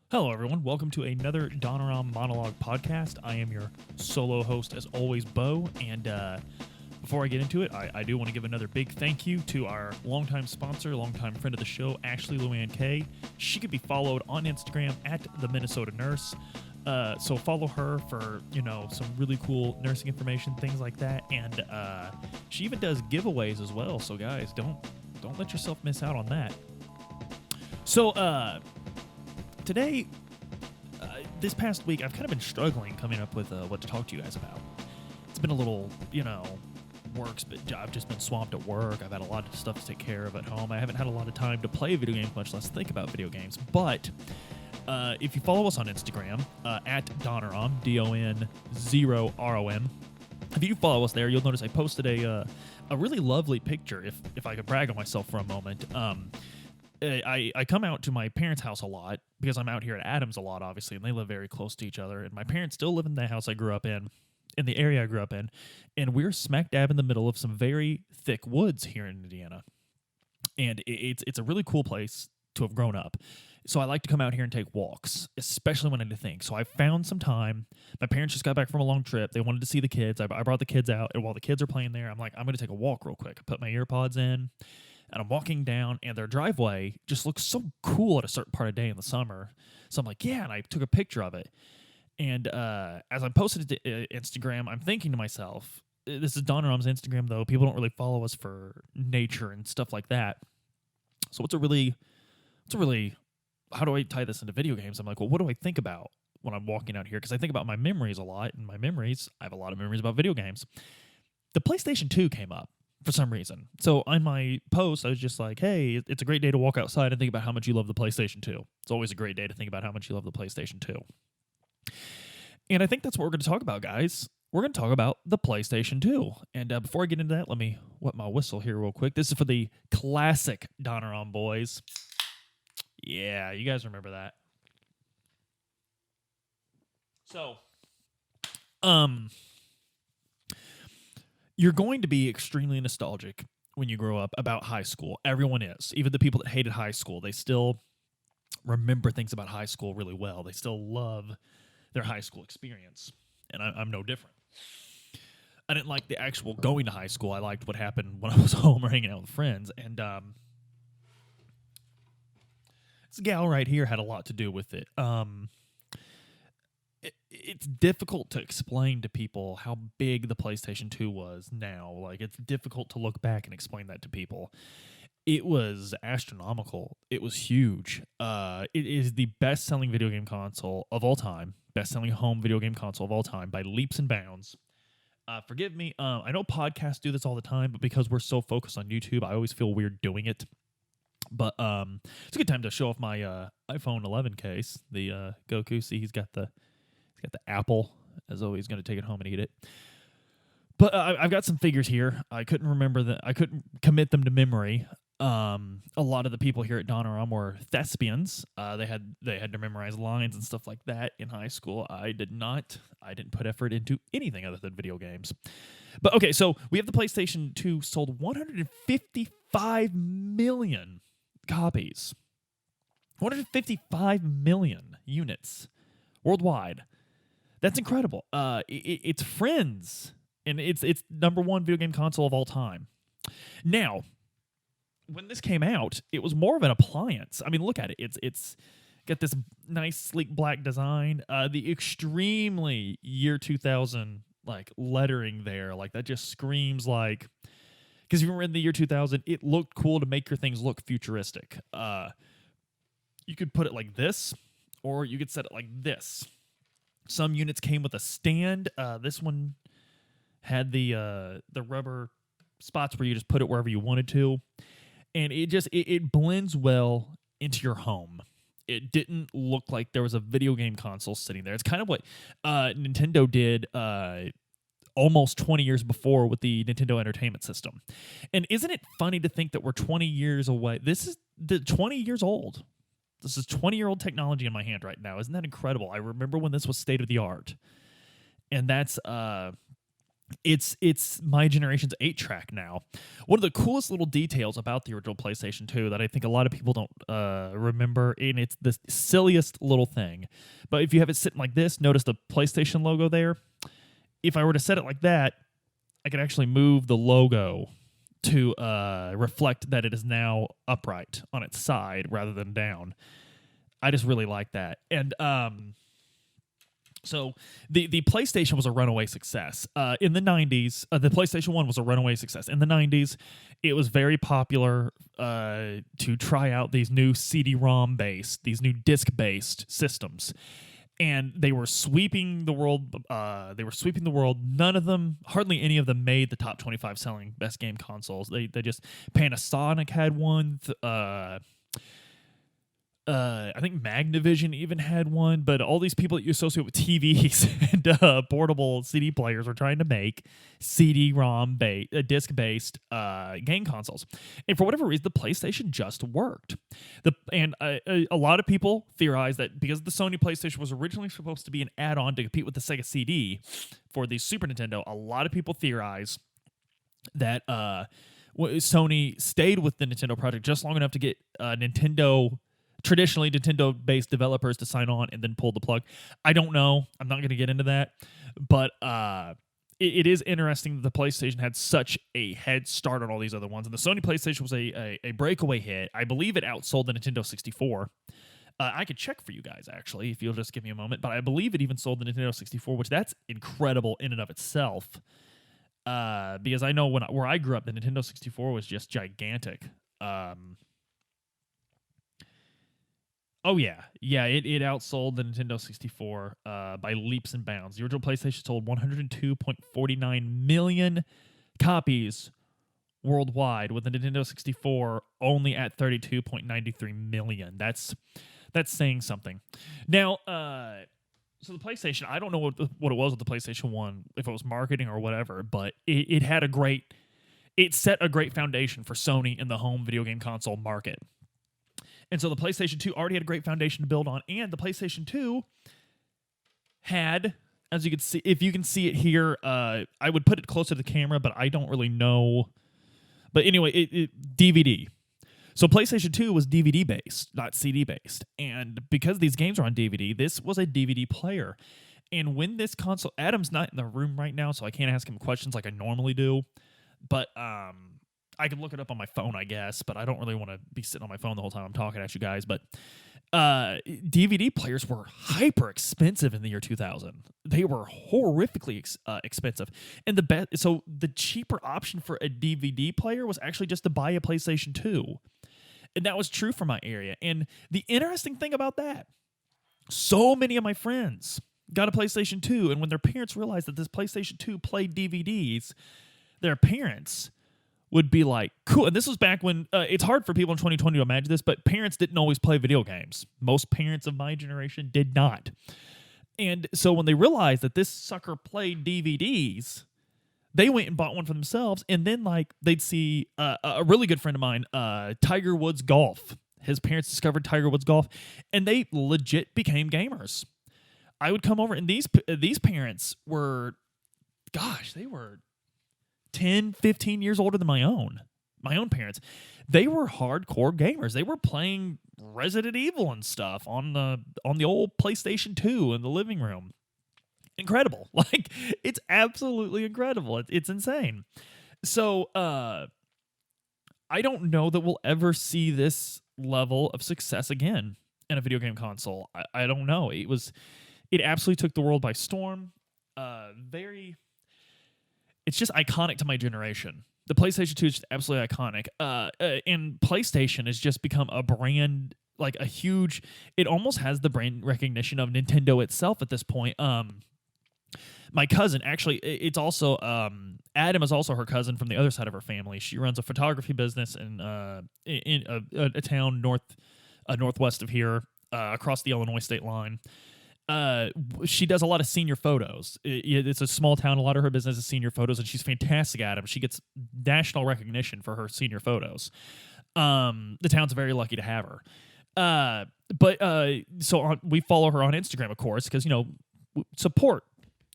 Hello, everyone. Welcome to another Donoram Monologue podcast. I am your solo host, as always, Beau. And before I get into it, I do want to give another big thank you to our longtime sponsor, longtime friend of the show, Ashley Luann Kay. She could be followed on Instagram at the Minnesota Nurse. So follow her for, some really cool nursing information, things like that. And she even does giveaways as well. So guys, don't let yourself miss out on that. So today, this past week, I've kind of been struggling coming up with what to talk to you guys about. It's been a little, works, but I've just been swamped at work. I've had a lot of stuff to take care of at home. I haven't had a lot of time to play video games, much less think about video games. But if you follow us on Instagram, at Donoram, DON0ROM, if you follow us there, you'll notice I posted a really lovely picture, if I could brag on myself for a moment. I come out to my parents' house a lot because I'm out here at Adams a lot, obviously, and they live very close to each other. And my parents still live in the house I grew up in the area I grew up in. And we're smack dab in the middle of some very thick woods here in Indiana. And it's a really cool place to have grown up. So I like to come out here and take walks, especially when I need to think. So I found some time. My parents just got back from a long trip. They wanted to see the kids. I brought the kids out, and while the kids are playing there, I'm like, I'm going to take a walk real quick. I put my earpods in. And I'm walking down, and their driveway just looks so cool at a certain part of day in the summer. So I'm like, yeah, and I took a picture of it. And as I posted it to Instagram, I'm thinking to myself, this is Donoram's Instagram, though. People don't really follow us for nature and stuff like that. So how do I tie this into video games? I'm like, well, what do I think about when I'm walking out here? Because I think about my memories a lot, and I have a lot of memories about video games. The PlayStation 2 came up for some reason. So on my post, I was just like, hey, it's a great day to walk outside and think about how much you love the PlayStation 2. It's always a great day to think about how much you love the PlayStation 2. And I think that's what we're going to talk about, guys. We're going to talk about the PlayStation 2. And before I get into that, let me wet my whistle here real quick. This is for the classic Donoram boys. Yeah, you guys remember that. So, you're going to be extremely nostalgic when you grow up about high school. Everyone is. Even the people that hated high school, they still remember things about high school really well. They still love their high school experience. And I'm no different. I didn't like the actual going to high school. I liked what happened when I was home or hanging out with friends. And this gal right here had a lot to do with it. It's difficult to explain to people how big the PlayStation 2 was now. Like, it's difficult to look back and explain that to people. It was astronomical. It was huge. It is the best-selling video game console of all time, best-selling home video game console of all time by leaps and bounds. Forgive me. I know podcasts do this all the time, but because we're so focused on YouTube, I always feel weird doing it. But it's a good time to show off my iPhone 11 case. The Goku, see, he's got the apple, as though he's going to take it home and eat it. But I've got some figures here. I couldn't remember that. I couldn't commit them to memory. A lot of the people here at Donoram were thespians. They had to memorize lines and stuff like that in high school. I did not. I didn't put effort into anything other than video games. But okay, so we have the PlayStation 2 sold 155 million copies. 155 million units worldwide. That's incredible. It's Friends, and it's number one video game console of all time. Now, when this came out, it was more of an appliance. I mean, look at it. It's got this nice, sleek black design. The extremely year 2000 like lettering there, like that just screams like. Because if you were in the year 2000, it looked cool to make your things look futuristic. You could put it like this, or you could set it like this. Some units came with a stand. This one had the rubber spots where you just put it wherever you wanted to. And it blends well into your home. It didn't look like there was a video game console sitting there. It's kind of what Nintendo did almost 20 years before with the Nintendo Entertainment System. And isn't it funny to think that we're 20 years away? This is 20 years old. This is 20-year-old technology in my hand right now. Isn't that incredible? I remember when this was state of the art. And that's it's my generation's 8-track now. One of the coolest little details about the original PlayStation 2 that I think a lot of people don't remember, and it's the silliest little thing. But if you have it sitting like this, notice the PlayStation logo there. If I were to set it like that, I could actually move the logo to reflect that it is now upright on its side rather than down. I just really like that. And so the PlayStation was a runaway success. In the 90s, the PlayStation 1 was a runaway success. In the 90s, it was very popular to try out these new CD-ROM-based, these new disc-based systems. And they were sweeping the world. None of them, hardly any of them, made the top 25 selling best game consoles. They just Panasonic had one. I think Magnavision even had one, but all these people that you associate with TVs and portable CD players were trying to make CD-ROM disc-based game consoles, and for whatever reason, the PlayStation just worked. A lot of people theorize that because the Sony PlayStation was originally supposed to be an add-on to compete with the Sega CD for the Super Nintendo, a lot of people theorize that Sony stayed with the Nintendo project just long enough to get traditionally Nintendo-based developers to sign on and then pull the plug. I don't know. I'm not going to get into that. But it is interesting that the PlayStation had such a head start on all these other ones. And the Sony PlayStation was a breakaway hit. I believe it outsold the Nintendo 64. I could check for you guys, actually, if you'll just give me a moment. But I believe it even sold the Nintendo 64, which that's incredible in and of itself. Because I know where I grew up, the Nintendo 64 was just gigantic. Oh, yeah. Yeah, it outsold the Nintendo 64 by leaps and bounds. The original PlayStation sold 102.49 million copies worldwide, with the Nintendo 64 only at 32.93 million. That's saying something. Now, so the PlayStation, I don't know what it was with the PlayStation 1, if it was marketing or whatever, but it set a great foundation for Sony in the home video game console market. And so the PlayStation 2 already had a great foundation to build on, and the PlayStation 2 had, as you can see, if you can see it here, I would put it closer to the camera, but I don't really know. But anyway, DVD. So PlayStation 2 was DVD-based, not CD-based. And because these games are on DVD, this was a DVD player. And when this console, Adam's not in the room right now, so I can't ask him questions like I normally do. But I could look it up on my phone, I guess, but I don't really want to be sitting on my phone the whole time I'm talking at you guys. But DVD players were hyper expensive in the year 2000. They were horrifically expensive. And the cheaper option for a DVD player was actually just to buy a PlayStation 2. And that was true for my area. And the interesting thing about that, so many of my friends got a PlayStation 2, and when their parents realized that this PlayStation 2 played DVDs, their parents would be like, cool. And this was back when, it's hard for people in 2020 to imagine this, but parents didn't always play video games. Most parents of my generation did not. And so when they realized that this sucker played DVDs, they went and bought one for themselves. And then they'd see a really good friend of mine, Tiger Woods Golf. His parents discovered Tiger Woods Golf, and they legit became gamers. I would come over, and these parents were, they were 10, 15 years older than my own parents. They were hardcore gamers. They were playing Resident Evil and stuff on the old PlayStation 2 in the living room. Incredible. It's absolutely incredible. It's insane. So, I don't know that we'll ever see this level of success again in a video game console. I don't know. It absolutely took the world by storm. It's just iconic to my generation. The PlayStation 2 is just absolutely iconic. And PlayStation has just become a brand, a huge, it almost has the brand recognition of Nintendo itself at this point. My cousin, actually, it's also, Adam is also her cousin from the other side of her family. She runs a photography business in a town northwest of here, across the Illinois state line. She does a lot of senior photos. It's a small town. A lot of her business is senior photos, and she's fantastic at them. She gets national recognition for her senior photos. The town's very lucky to have her. So we follow her on Instagram, of course, because, support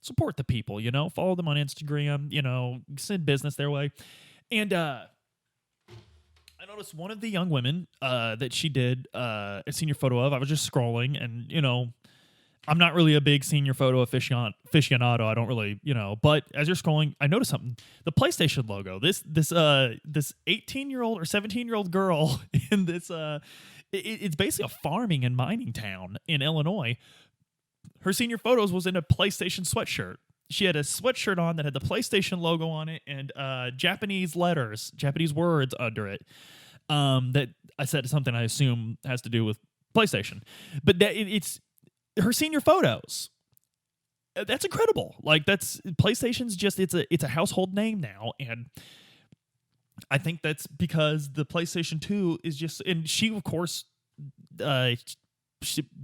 support the people, follow them on Instagram, send business their way. And I noticed one of the young women that she did a senior photo of. I was just scrolling, and I'm not really a big senior photo aficionado. I don't really, but as you're scrolling, I noticed something. The PlayStation logo. This 18-year-old or 17-year-old girl in this it's basically a farming and mining town in Illinois. Her senior photos was in a PlayStation sweatshirt. She had a sweatshirt on that had the PlayStation logo on it and Japanese words under it. That I said something I assume has to do with PlayStation. But it's her senior photos. That's incredible. Like PlayStation's just it's a household name now, and I think that's because the PlayStation 2 is just, and she of course the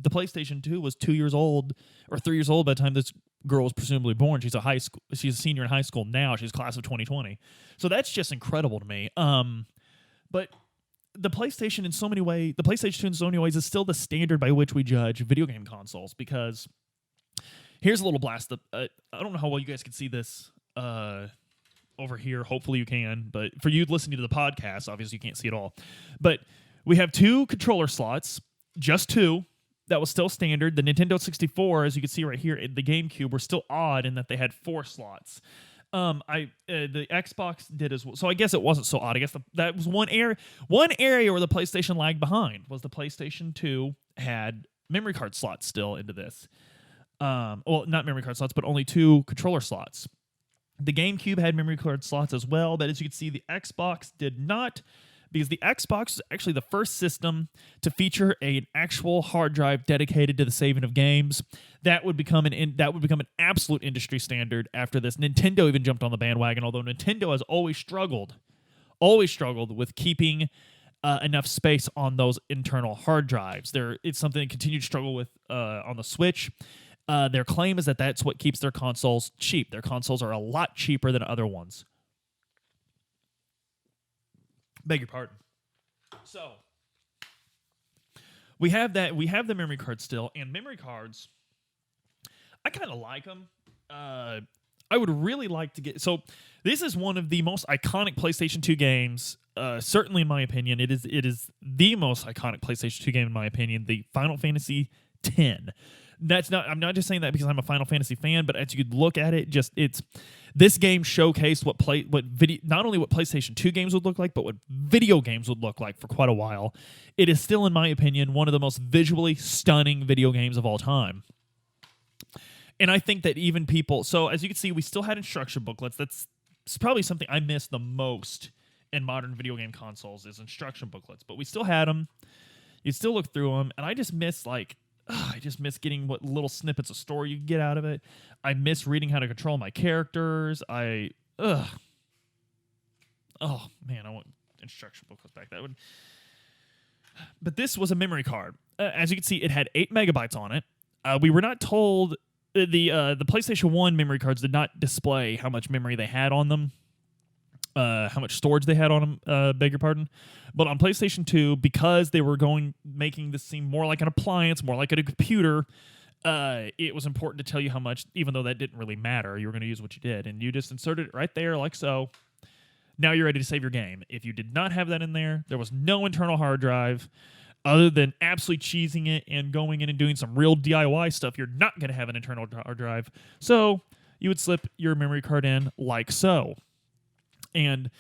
PlayStation 2 was 2 years old or 3 years old by the time this girl was presumably born. She's a senior in high school now. She's class of 2020. So that's just incredible to me. But the PlayStation in so many ways, the PlayStation 2 in so many ways is still the standard by which we judge video game consoles, because here's a little blast. I don't know how well you guys can see this over here. Hopefully you can, but for you listening to the podcast, obviously you can't see it all. But we have 2 controller slots, just 2. That was still standard. The Nintendo 64, as you can see right here, the GameCube were still odd in that they had 4 slots. The Xbox did as well, so I guess it wasn't so odd. I guess that was one area where the PlayStation lagged behind was the PlayStation 2 had memory card slots still into this. Well, not memory card slots, but only 2 controller slots. The GameCube had memory card slots as well, but as you can see, the Xbox did not, because the Xbox is actually the first system to feature an actual hard drive dedicated to the saving of games. That would become an absolute industry standard after this. Nintendo even jumped on the bandwagon, although Nintendo has always struggled with keeping enough space on those internal hard drives. It's something they continue to struggle with on the Switch. Their claim is that that's what keeps their consoles cheap. Their consoles are a lot cheaper than other ones. Beg your pardon. So we have that. We have the memory card still, and memory cards, I kind of like them. I would really like to get. So this is one of the most iconic PlayStation 2 games. Certainly, in my opinion, it is the most iconic PlayStation 2 game in my opinion. The Final Fantasy X. I'm not just saying that because I'm a Final Fantasy fan, but as you could look at it, this game showcased not only what PlayStation 2 games would look like, but what video games would look like for quite a while. It is still, in my opinion, one of the most visually stunning video games of all time. And I think that even people, so as you can see, we still had instruction booklets. That's probably something I miss the most in modern video game consoles is instruction booklets, but we still had them. You still look through them, and I just miss getting what little snippets of story you can get out of it. I miss reading how to control my characters. Oh man, I want instruction booklets back. But this was a memory card. As you can see, it had 8 megabytes on it. We were not told the PlayStation 1 memory cards did not display how much memory they had on them. How much storage they had on them, beg your pardon. But on PlayStation 2, because they were making this seem more like an appliance, more like a computer, it was important to tell you how much, even though that didn't really matter. You were going to use what you did, and you just inserted it right there like so. Now you're ready to save your game. If you did not have that in there, there was no internal hard drive. Other than absolutely cheesing it and going in and doing some real DIY stuff, you're not going to have an internal hard drive. So you would slip your memory card in like so. And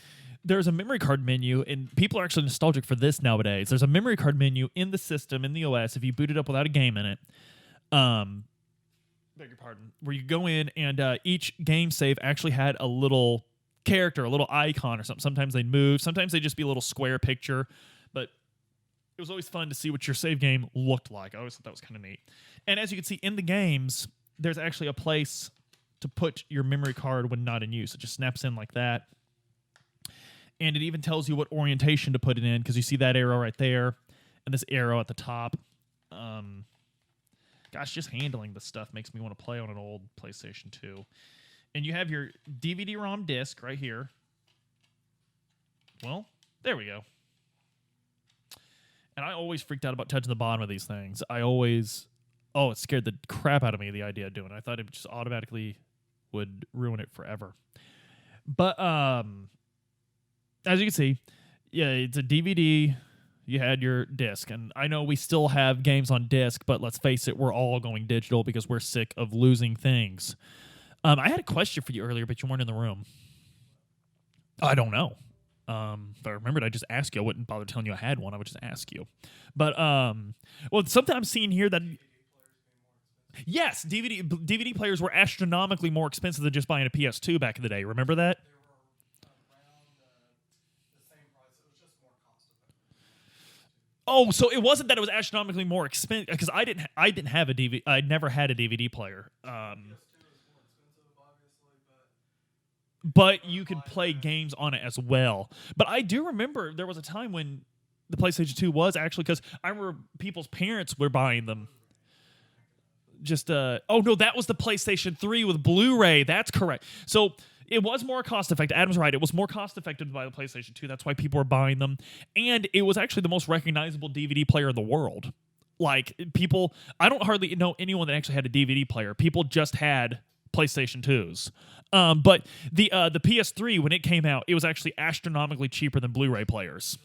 there's a memory card menu, and people are actually nostalgic for this nowadays. There's a memory card menu in the system, in the OS, if you boot it up without a game in it. Beg your pardon. Where you go in, and each game save actually had a little character, a little icon or something. Sometimes they'd move. Sometimes they'd just be a little square picture. But it was always fun to see what your save game looked like. I always thought that was kind of neat. And as you can see in the games, there's actually a place to put your memory card when not in use. It just snaps in like that. And it even tells you what orientation to put it in, because you see that arrow right there and this arrow at the top. Gosh, just handling this stuff makes me want to play on an old PlayStation 2. And you have your DVD-ROM disc right here. Well, there we go. And I always freaked out about touching the bottom of these things. It scared the crap out of me, the idea of doing it. I thought it would just automatically would ruin it forever. But as you can see, yeah, it's a DVD. You had your disc, and I know we still have games on disc, but let's face it, we're all going digital because we're sick of losing things. I had a question for you earlier, but you weren't in the room. I don't know. If I remembered, I'd just ask you. I wouldn't bother telling you I had one. I would just ask you. But well, something I'm seeing here that yes, DVD players were astronomically more expensive than just buying a PS2 back in the day. Remember that? Oh, so it wasn't that it was astronomically more expensive because I didn't have a DVD. I never had a DVD player. But you could play games on it as well. But I do remember there was a time when the PlayStation 2 was actually because I remember people's parents were buying them. Just oh no, that was the PlayStation 3 with Blu-ray. That's correct. So it was more cost effective. Adam's right. It was more cost effective to buy the PlayStation 2. That's why people were buying them. And it was actually the most recognizable DVD player in the world. Like people, I don't hardly know anyone that actually had a DVD player. People just had PlayStation 2s. But the PS3 when it came out, it was actually astronomically cheaper than Blu-ray players.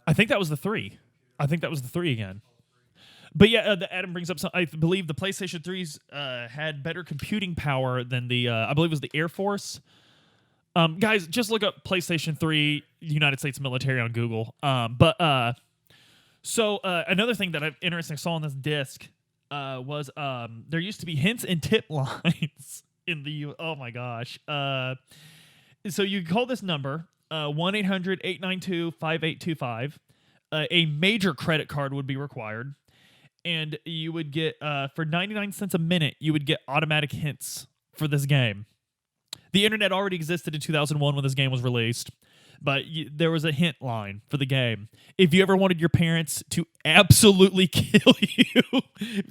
I think that was the 3. I think that was the 3 again. But yeah, Adam brings up some. I believe the PlayStation 3s had better computing power than the. I believe it was the Air Force. Guys, just look up PlayStation 3 United States military on Google. So another thing that I've interesting saw on this disc was there used to be hints and tip lines in the. Oh my gosh. So you call this number 1-800-892-5825. A major credit card would be required. And you would get, for 99 cents a minute, you would get automatic hints for this game. The internet already existed in 2001 when this game was released, but there was a hint line for the game. If you ever wanted your parents to absolutely kill you,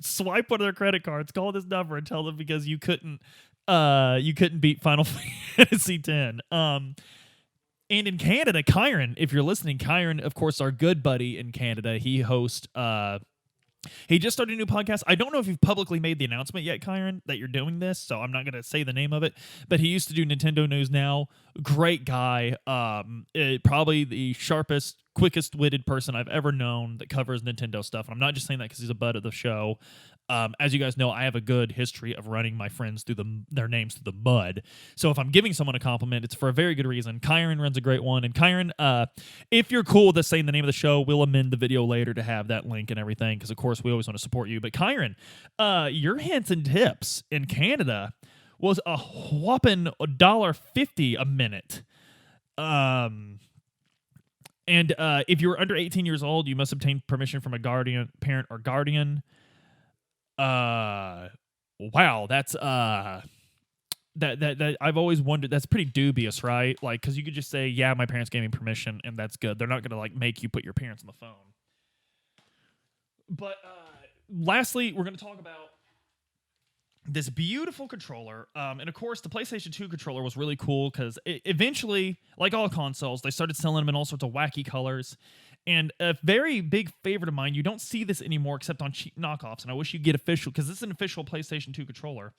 swipe one of their credit cards, call this number and tell them because you couldn't beat Final Fantasy X. And in Canada, Kyron, if you're listening, Kyron, of course, our good buddy in Canada, he hosts. He just started a new podcast. I don't know if you've publicly made the announcement yet, Kyron, that you're doing this, so I'm not going to say the name of it. But he used to do Nintendo News Now. Great guy. Probably the sharpest, quickest-witted person I've ever known that covers Nintendo stuff. And I'm not just saying that because he's a bud of the show. As you guys know, I have a good history of running my friends through their names through the mud. So if I'm giving someone a compliment, it's for a very good reason. Kyron runs a great one. And Kyron, if you're cool with us saying the name of the show, we'll amend the video later to have that link and everything because, of course, we always want to support you. But Kyron, your hints and tips in Canada was a whopping $1.50 a minute. And if you were under 18 years old, you must obtain permission from a parent or guardian. Wow, that's that I've always wondered. That's pretty dubious, right? Like, because you could just say, "Yeah, my parents gave me permission," and that's good. They're not gonna like make you put your parents on the phone. But lastly, we're gonna talk about this beautiful controller. And of course, the PlayStation 2 controller was really cool because eventually, like all consoles, they started selling them in all sorts of wacky colors. And a very big favorite of mine, you don't see this anymore except on cheap knockoffs, and I wish you'd get official, because this is an official PlayStation 2 controller.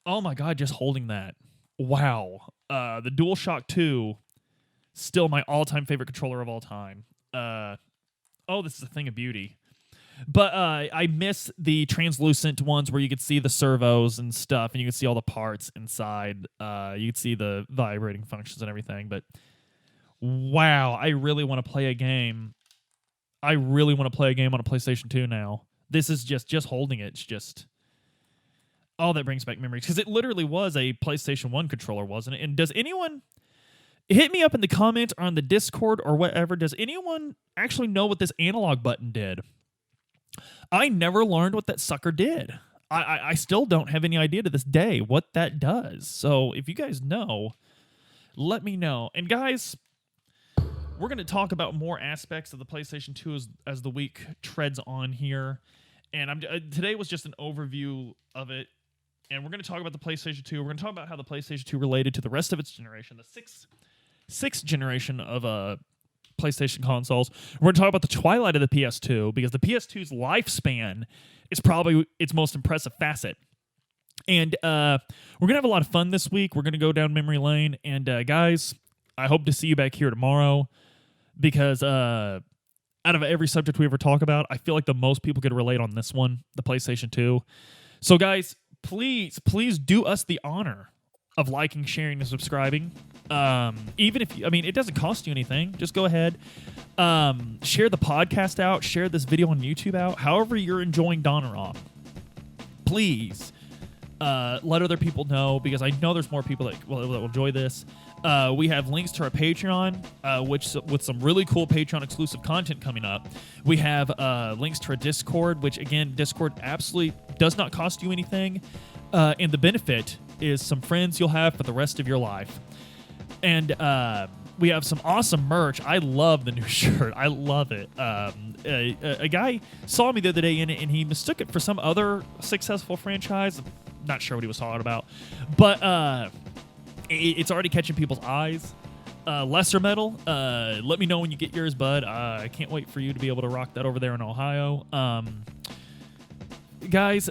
Oh my god, just holding that. Wow. The DualShock 2, still my all-time favorite controller of all time. This is a thing of beauty. But I miss the translucent ones where you could see the servos and stuff, and you could see all the parts inside. You could see the vibrating functions and everything, but wow, I really want to play a game. I really want to play a game on a PlayStation 2 now. This is just holding it. It's just, oh, that brings back memories. Because it literally was a PlayStation 1 controller, wasn't it? And does anyone, hit me up in the comments or on the Discord or whatever, does anyone actually know what this analog button did? I never learned what that sucker did. I still don't have any idea to this day what that does. So if you guys know, let me know. And guys, we're going to talk about more aspects of the PlayStation 2 as the week treads on here. And today was just an overview of it. And we're going to talk about the PlayStation 2. We're going to talk about how the PlayStation 2 related to the rest of its generation, the sixth generation of PlayStation consoles. We're going to talk about the twilight of the PS2 because the PS2's lifespan is probably its most impressive facet. And we're going to have a lot of fun this week. We're going to go down memory lane. And guys, I hope to see you back here tomorrow because out of every subject we ever talk about, I feel like the most people could relate on this one, the PlayStation 2. So guys, please do us the honor of liking, sharing, and subscribing. Even if it doesn't cost you anything. Just go ahead, share the podcast out, share this video on YouTube out. However you're enjoying Donneron, please let other people know because I know there's more people that will enjoy this. We have links to our Patreon, which with some really cool Patreon exclusive content coming up. We have links to our Discord, which again, Discord absolutely does not cost you anything, and the benefit is some friends you'll have for the rest of your life. And we have some awesome merch. I love the new shirt. I love it. A guy saw me the other day in it, and he mistook it for some other successful franchise. I'm not sure what he was talking about, but it's already catching people's eyes. Lesser Metal, let me know when you get yours, bud. I can't wait for you to be able to rock that over there in Ohio. Guys,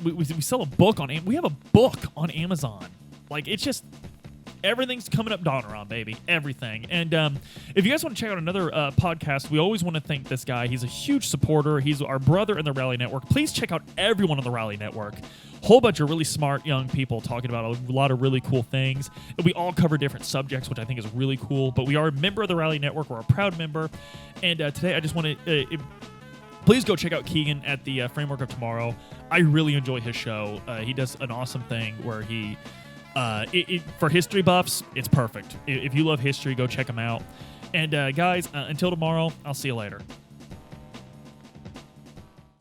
we sell a book on we have a book on Amazon. Like, it's just everything's coming up Donneron, baby. Everything. And if you guys want to check out another podcast, we always want to thank this guy. He's a huge supporter. He's our brother in the Rally Network. Please check out everyone on the Rally Network. Whole bunch of really smart young people talking about a lot of really cool things. And we all cover different subjects, which I think is really cool. But we are a member of the Rally Network. We're a proud member. And today I just want to... please go check out Keegan at the Framework of Tomorrow. I really enjoy his show. He does an awesome thing where he... for history buffs, it's perfect. If you love history, go check him out. And guys, until tomorrow, I'll see you later.